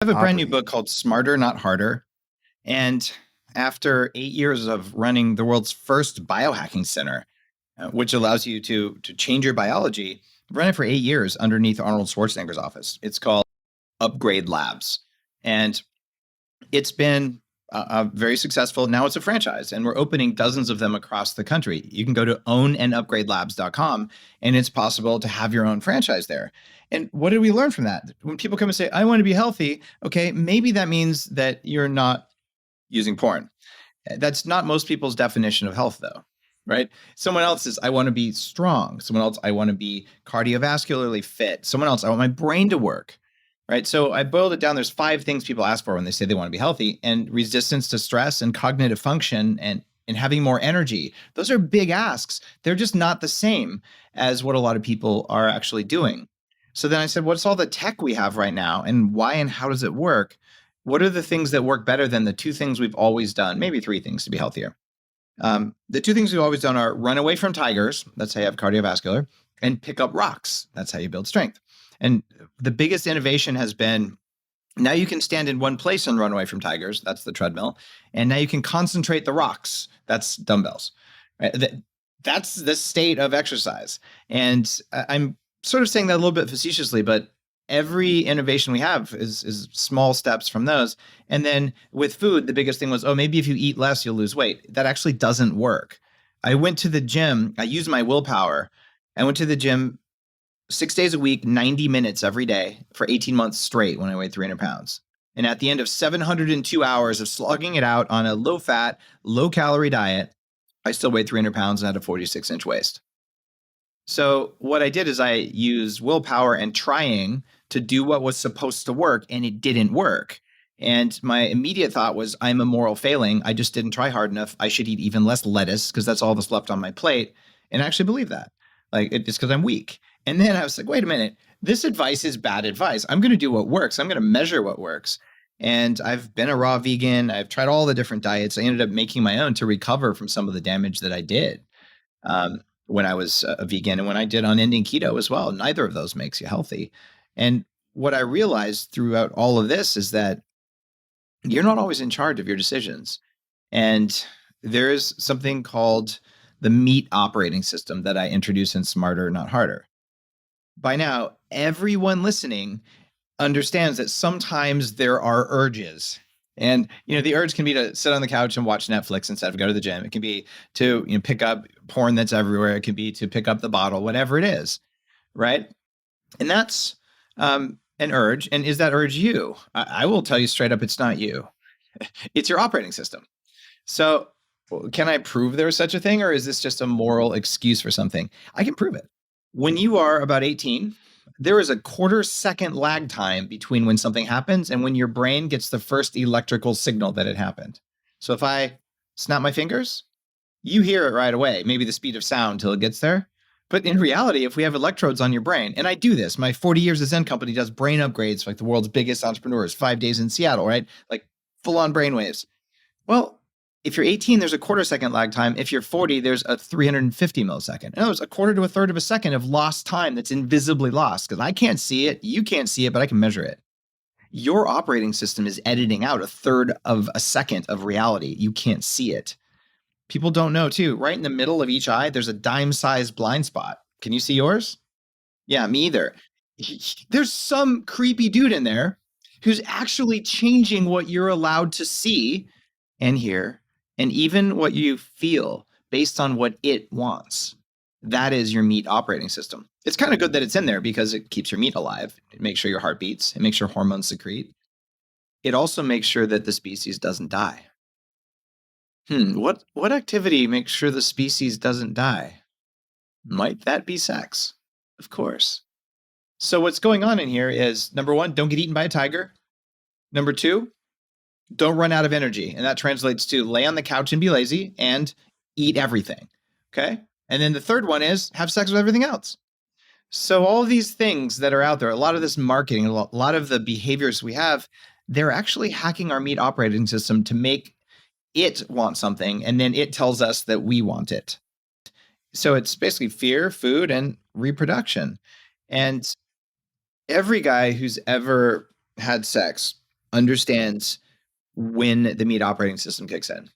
I have a brand new Aubrey. book called Smarter, Not Harder. And after 8 years of running the world's first biohacking center, which allows you to change your biology, I've run it for 8 years underneath Arnold Schwarzenegger's office. It's called Upgrade Labs. And it's been very successful. Now it's a franchise, and we're opening dozens of them across the country. You can go to ownandupgradelabs.com, and it's possible to have your own franchise there. And what did we learn from that? When people come and say, I want to be healthy, okay, maybe that means that you're not using porn. That's not most people's definition of health, though, right? Someone else says, I want to be strong. Someone else, I want to be cardiovascularly fit. Someone else, I want my brain to work, right? So I boiled it down. There's 5 things people ask for when they say they want to be healthy, and resistance to stress and cognitive function and having more energy. Those are big asks. They're just not the same as what a lot of people are actually doing. So then I said, what's all the tech we have right now, and why and how does it work? What are the things that work better than the 2 things we've always done? Maybe 3 things to be healthier. The 2 things we've always done are run away from tigers. That's how you have cardiovascular, and pick up rocks. That's how you build strength. And the biggest innovation has been now you can stand in one place and run away from tigers. That's the treadmill. And now you can concentrate the rocks. That's dumbbells. Right? That's the state of exercise. And I'm sort of saying that a little bit facetiously, but every innovation we have is small steps from those. And then with food, the biggest thing was, oh, maybe if you eat less, you'll lose weight. That actually doesn't work. I went to the gym. I used my willpower. I went to the gym 6 days a week, 90 minutes every day for 18 months straight when I weighed 300 pounds. And at the end of 702 hours of slogging it out on a low fat, low calorie diet, I still weighed 300 pounds and had a 46-inch waist. So what I did is I used willpower and trying to do what was supposed to work, and it didn't work. And my immediate thought was, I'm a moral failing. I just didn't try hard enough. I should eat even less lettuce because that's all that's left on my plate. And I actually believe that. Like, it's because I'm weak. And then I was like, wait a minute, this advice is bad advice. I'm going to do what works. I'm going to measure what works. And I've been a raw vegan. I've tried all the different diets. I ended up making my own to recover from some of the damage that I did when I was a vegan and when I did unending keto as well. Neither of those makes you healthy. And what I realized throughout all of this is that you're not always in charge of your decisions. And there is something called the meat operating system that I introduce in Smarter, Not Harder. By now, everyone listening understands that sometimes there are urges. And the urge can be to sit on the couch and watch Netflix instead of go to the gym. It can be to pick up porn that's everywhere. It can be to pick up the bottle, whatever it is, right? And that's an urge. And is that urge you? I will tell you straight up, it's not you. It's your operating system. So can I prove there's such a thing, or is this just a moral excuse for something? I can prove it. When you are about 18, there is a quarter-second lag time between when something happens and when your brain gets the first electrical signal that it happened. So if I snap my fingers, you hear it right away, maybe the speed of sound till it gets there. But in reality, if we have electrodes on your brain, and I do this, my 40 Years of Zen company does brain upgrades for like the world's biggest entrepreneurs, 5 days in Seattle, right? Like full-on brainwaves. Well, if you're 18, there's a quarter-second lag time. If you're 40, there's a 350 millisecond. In other words, a quarter to a third of a second of lost time that's invisibly lost because I can't see it, you can't see it, but I can measure it. Your operating system is editing out a third of a second of reality. You can't see it. People don't know too. Right in the middle of each eye, there's a dime-sized blind spot. Can you see yours? Yeah, me either. There's some creepy dude in there who's actually changing what you're allowed to see and hear, and even what you feel based on what it wants. That is your meat operating system. It's kind of good that it's in there because it keeps your meat alive. It makes sure your heart beats. It makes sure hormones secrete. It also makes sure that the species doesn't die. What activity makes sure the species doesn't die? Might that be sex? Of course. So what's going on in here is, number 1, don't get eaten by a tiger. Number 2, don't run out of energy. And that translates to lay on the couch and be lazy and eat everything. Okay. And then the third one is have sex with everything else. So all of these things that are out there, a lot of this marketing, a lot of the behaviors we have, they're actually hacking our meat operating system to make it want something. And then it tells us that we want it. So it's basically fear, food, and reproduction. And every guy who's ever had sex understands when the meat operating system kicks in.